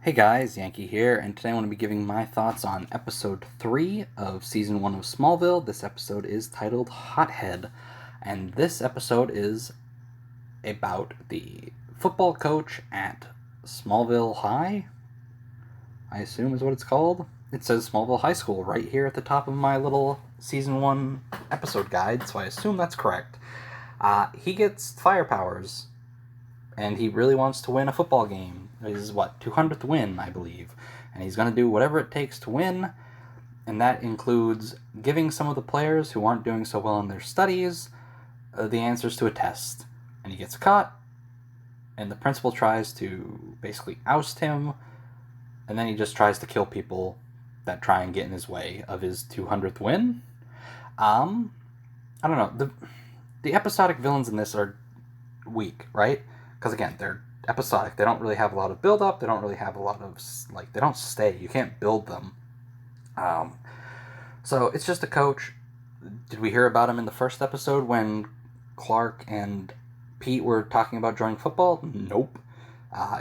Hey guys, Yankee here, and today I want to be giving my thoughts on episode 3 of season 1 of Smallville. This episode is titled Hothead, and this episode is about the football coach at Smallville High, I assume is what it's called. It says Smallville High School right here at the top of my little season 1 episode guide, so I assume that's correct. He gets fire powers, and he really wants to win a football game. His 200th win, I believe, and he's going to do whatever it takes to win, and that includes giving some of the players who aren't doing so well in their studies the answers to a test. And he gets caught, and the principal tries to basically oust him, and then he just tries to kill people that try and get in his way of his 200th win. I don't know. The episodic villains in this are weak, right? Because again, they're episodic. They don't really have a lot of build-up. They don't really have a lot of, they don't stay. You can't build them. So it's just a coach. Did we hear about him in the first episode when Clark and Pete were talking about joining football? Nope.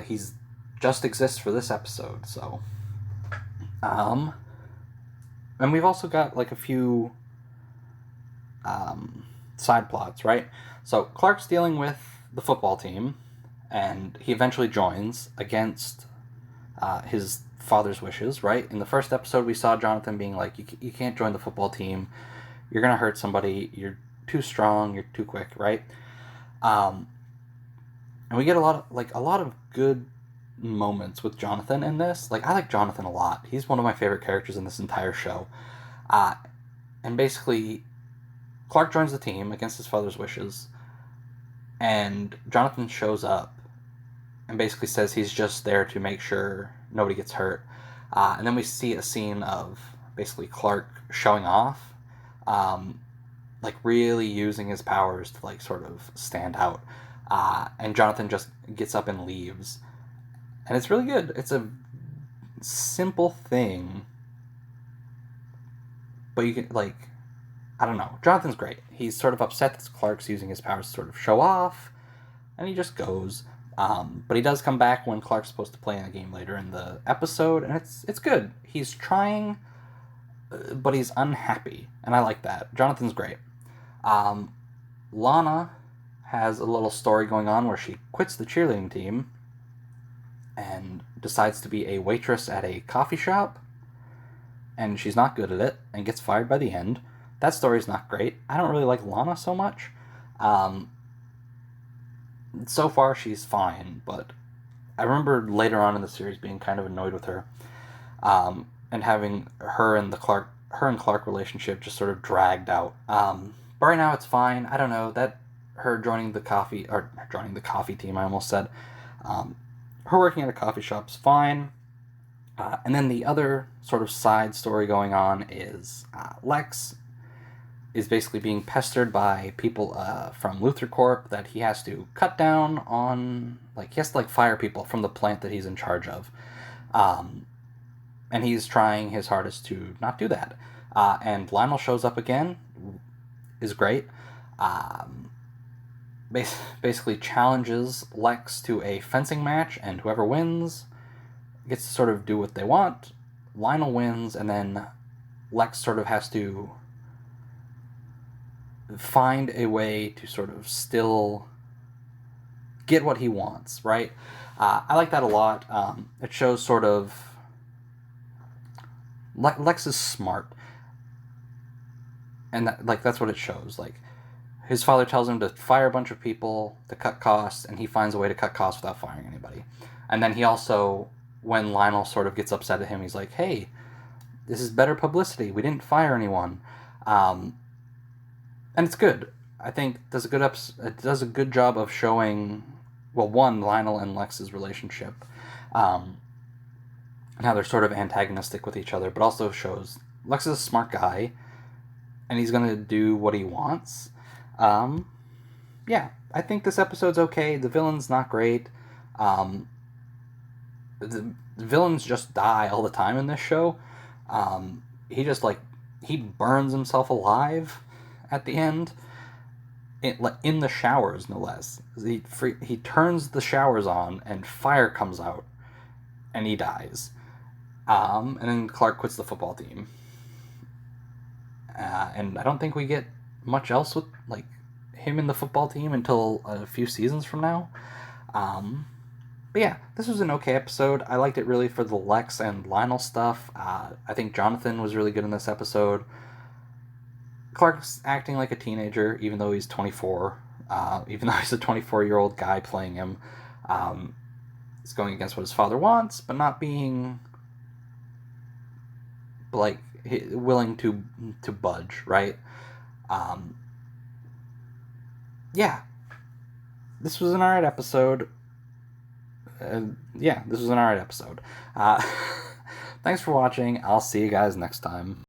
He's just exists for this episode, so. And we've also got, a few side plots, right? So Clark's dealing with the football team, and he eventually joins against his father's wishes, right? In the first episode, we saw Jonathan being like, you can't join the football team. You're going to hurt somebody. You're too strong. You're too quick, right? And we get a lot of good moments with Jonathan in this. I like Jonathan a lot. He's one of my favorite characters in this entire show. And basically, Clark joins the team against his father's wishes, and Jonathan shows up and basically says he's just there to make sure nobody gets hurt. And then we see a scene of basically Clark showing off, really using his powers to sort of stand out. And Jonathan just gets up and leaves. And it's really good. It's a simple thing, but you can, I don't know. Jonathan's great. He's sort of upset that Clark's using his powers to sort of show off, and he just goes. But he does come back when Clark's supposed to play in a game later in the episode, and it's good. He's trying, but he's unhappy, and I like that. Jonathan's great. Lana has a little story going on where she quits the cheerleading team and decides to be a waitress at a coffee shop, and she's not good at it and gets fired by the end. That story's not great. I don't really like Lana so much. So far, she's fine, but I remember later on in the series being kind of annoyed with her, and having her and Clark relationship just sort of dragged out. But right now, it's fine. I don't know that her joining the coffee team. I almost said, her working at a coffee shop's fine. And then the other sort of side story going on is Lex is basically being pestered by people from Luther Corp that he has to cut down on, he has to fire people from the plant that he's in charge of. And he's trying his hardest to not do that. And Lionel shows up again, is great. Basically challenges Lex to a fencing match, and whoever wins gets to sort of do what they want. Lionel wins, and then Lex sort of has to find a way to sort of still get what he wants, right? I like that a lot. It shows sort of Lex is smart, and that's what it shows. His father tells him to fire a bunch of people to cut costs, and he finds a way to cut costs without firing anybody. And then he also, when Lionel sort of gets upset at him, he's like, hey, this is better publicity. We didn't fire anyone. And it's good. I think it does a good job of showing, Lionel and Lex's relationship, and how they're sort of antagonistic with each other, but also shows Lex is a smart guy, and he's going to do what he wants. Yeah, I think this episode's okay. The villain's not great. The villains just die all the time in this show. He burns himself alive at the end, in the showers, no less. He turns the showers on, and fire comes out, and he dies. And then Clark quits the football team. And I don't think we get much else with like him in the football team until a few seasons from now. But yeah, this was an okay episode. I liked it really for the Lex and Lionel stuff. I think Jonathan was really good in this episode. Clark's acting like a teenager, even though he's 24. Even though he's a 24-year-old guy playing him. He's going against what his father wants, but not being like willing to budge, right? Yeah, this was an alright episode. This was an alright episode. Thanks for watching. I'll see you guys next time.